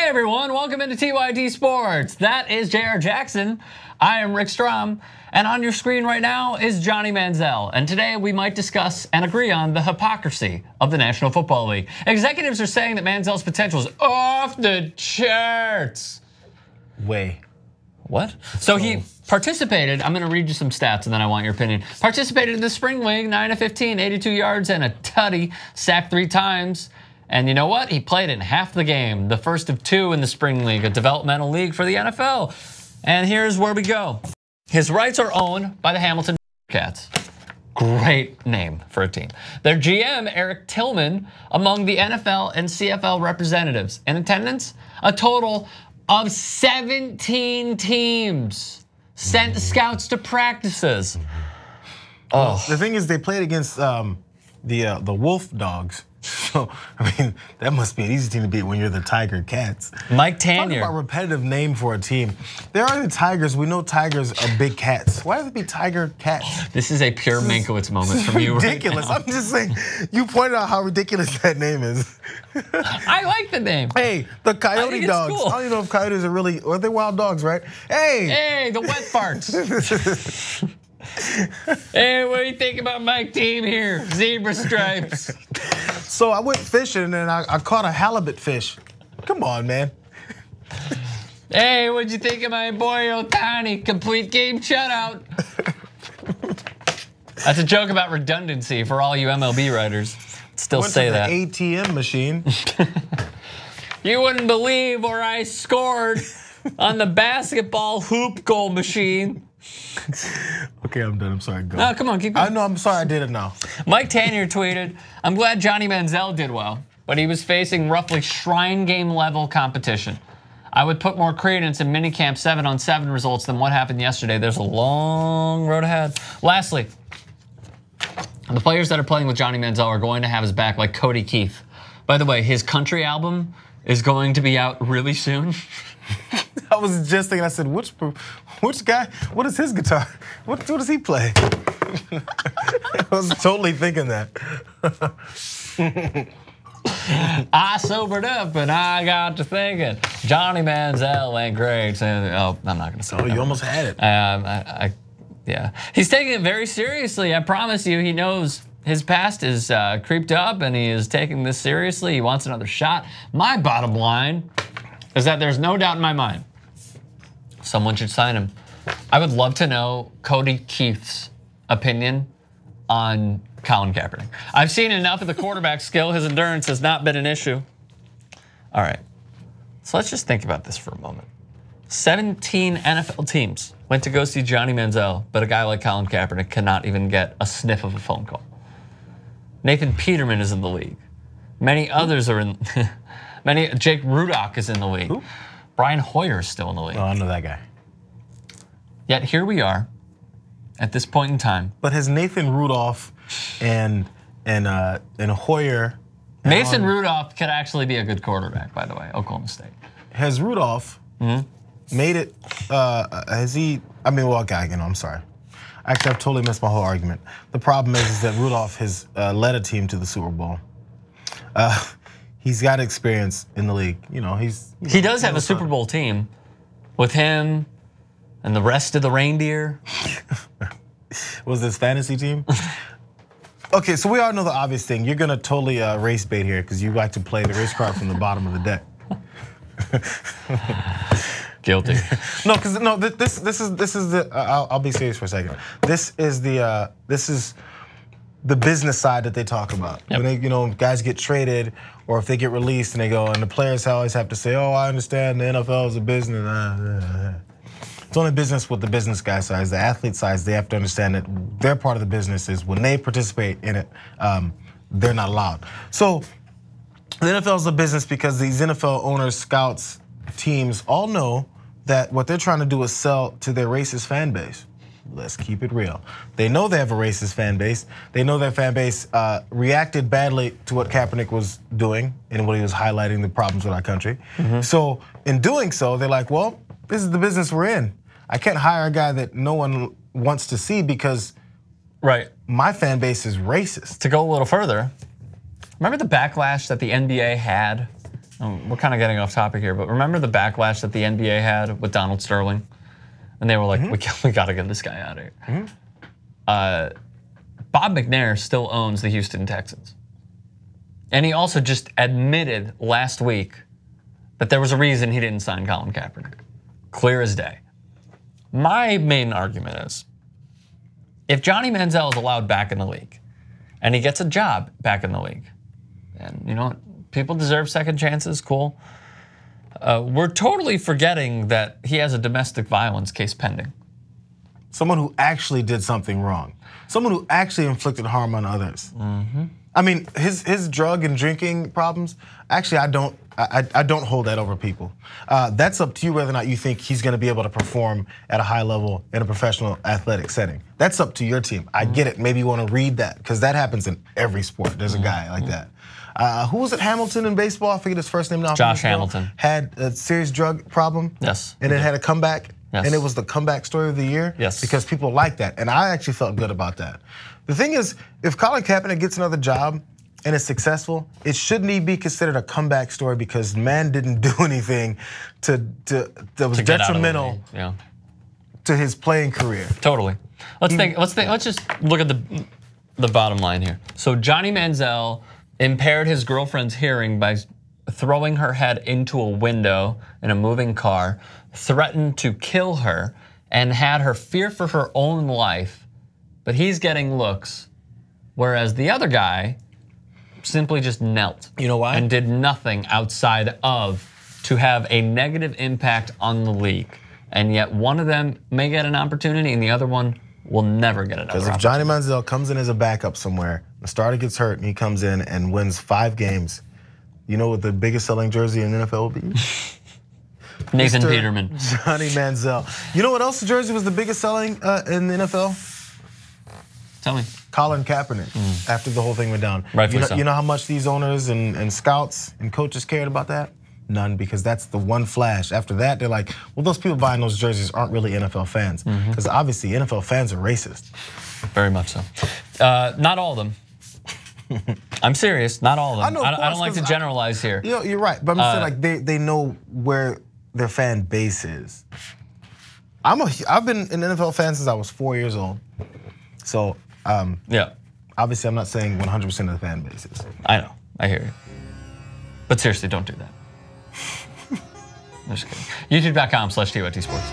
everyone, welcome into TYT Sports. That is Jayar Jackson. I am Rick Strom, and on your screen right now is Johnny Manziel. And today we might discuss and agree on the hypocrisy of the National Football League. Executives are saying that Manziel's potential is off the charts. Way. What? So he participated, I'm gonna read you some stats and then I want your opinion. Participated in the spring league, 9 of 15, 82 yards and a tutty, sacked 3 times. And you know what? He played in half the game, the first of 2 in the spring league, a developmental league for the NFL. And here's where we go. His rights are owned by the Hamilton Cats. Great name for a team. Their GM, Eric Tillman, among the NFL and CFL representatives. In attendance, a total of 17 teams sent scouts to practices. Well, the thing is, they played against the Wolf Dogs. So, I mean, that must be an easy team to beat when you're the Tiger Cats. Mike Tanier. Talking about a repetitive name for a team. There are the Tigers. We know Tigers are big cats. Why does it be Tiger Cats? This is a pure Mankiewicz moment from you ridiculous. Right now. I'm just saying, you pointed out how ridiculous that name is. I like the name. Hey, the Coyote Dogs. Cool. I don't even know if coyotes are really, or they're wild dogs, right? Hey, the wet farts. Hey, what do you think about my team here? Zebra stripes. So I went fishing and I caught a halibut fish. Come on, man. Hey, what'd you think of my boy Otani? Complete game shutout. That's a joke about redundancy for all you MLB writers. Still Went say to the that. ATM machine. You wouldn't believe where I scored on the basketball hoop goal machine. Okay, I'm done. I'm sorry. Go. No, come on, keep going. I know. I'm sorry. I did it now. Mike Tanier tweeted, "I'm glad Johnny Manziel did well, but he was facing roughly Shrine Game level competition. I would put more credence in minicamp 7-on-7 results than what happened yesterday. There's a long road ahead." Lastly, the players that are playing with Johnny Manziel are going to have his back like Cody Keith. By the way, his country album is going to be out really soon. I was just thinking, I said, which guy, what is his guitar? What does he play? I was totally thinking that. I sobered up and I got to thinking, Johnny Manziel ain't great. Oh, I'm not gonna say Oh, that. you almost had it. Yeah. He's taking it very seriously. I promise you, he knows his past is creeped up and he is taking this seriously. He wants another shot. My bottom line is that there's no doubt in my mind someone should sign him. I would love to know Cody Keith's opinion on Colin Kaepernick. I've seen enough of the quarterback skill. His endurance has not been an issue. All right, so let's just think about this for a moment. 17 NFL teams went to go see Johnny Manziel, but a guy like Colin Kaepernick cannot even get a sniff of a phone call. Nathan Peterman is in the league. Many others are in. Jake Rudock is in the league. Who? Brian Hoyer is still in the league. Oh, I know that guy. Yet here we are at this point in time. But has Nathan Rudolph and Hoyer, Mason Rudolph could actually be a good quarterback, by the way, Oklahoma State. has Rudolph made it? Has he? I mean, well, guy, I'm sorry. Actually, I've totally missed my whole argument. The problem is that Rudolph has led a team to the Super Bowl. He's got experience in the league. He does have a Super Bowl team with him and the rest of the reindeer. Was this fantasy team? Okay, so we all know the obvious thing. You're gonna totally race bait here because you like to play the race car from the bottom of the deck. Guilty. No, because this is the. I'll be serious for a second. This is the business side that they talk about. Yep. When they, guys get traded or if they get released and they go, and the players always have to say, "Oh, I understand the NFL is a business." It's only business with the business guy sides. The athlete sides, they have to understand that their part of the business is when they participate in it, they're not allowed. So the NFL is a business because these NFL owners, scouts, teams all know that what they're trying to do is sell to their racist fan base. Let's keep it real. They know they have a racist fan base. They know their fan base reacted badly to what Kaepernick was doing and what he was highlighting the problems with our country. So in doing so, they're like, well, this is the business we're in. I can't hire a guy that no one wants to see because my fan base is racist. To go a little further, remember the backlash that the NBA had we're kind of getting off topic here, but remember the backlash that the NBA had with Donald Sterling? And they were like, we got to get this guy out of here. Bob McNair still owns the Houston Texans. And he also just admitted last week that there was a reason he didn't sign Colin Kaepernick. Clear as day. My main argument is, if Johnny Manziel is allowed back in the league, and he gets a job back in the league, and you know what? People deserve second chances, cool. We're totally forgetting that he has a domestic violence case pending. Someone who actually did something wrong. Someone who actually inflicted harm on others. I mean, his drug and drinking problems, actually I don't hold that over people. That's up to you whether or not you think he's gonna be able to perform at a high level in a professional athletic setting. That's up to your team. I get it, maybe you wanna read that, because that happens in every sport. There's a guy like that. Who was it, Hamilton in baseball? I forget his first name now. Josh Hamilton. Had a serious drug problem. Yes. And then had a comeback. Yes. And it was the comeback story of the year. Yes. Because people like that. And I actually felt good about that. The thing is, if Colin Kaepernick gets another job and is successful, it shouldn't even be considered a comeback story because man didn't do anything that was detrimental to his playing career. Totally. Let's just look at the bottom line here. So Johnny Manziel impaired his girlfriend's hearing by throwing her head into a window in a moving car, threatened to kill her, and had her fear for her own life. But he's getting looks, whereas the other guy simply just knelt. You know why? And did nothing outside of to have a negative impact on the league. And yet one of them may get an opportunity and the other one will never get another opportunity. Because if Johnny Manziel comes in as a backup somewhere, the starter gets hurt and he comes in and wins 5 games, you know what the biggest selling jersey in the NFL will be? Nathan Peterman. Johnny Manziel. You know what else jersey was the biggest selling in the NFL? Tell me. Colin Kaepernick, after the whole thing went down. Rightfully so. You know how much these owners and scouts and coaches cared about that? None, because that's the one flash. After that, they're like, well, those people buying those jerseys aren't really NFL fans. Because obviously NFL fans are racist. Very much so. Not all of them. I'm serious, not all of them. I don't like to generalize here. You know, you're right, but I'm saying like they know where their fan base is. I've been an NFL fan since I was 4 years old. So yeah. Obviously I'm not saying 100% of the fan base is. I know, I hear you. But seriously, don't do that. I'm just kidding. YouTube.com/TYT Sports.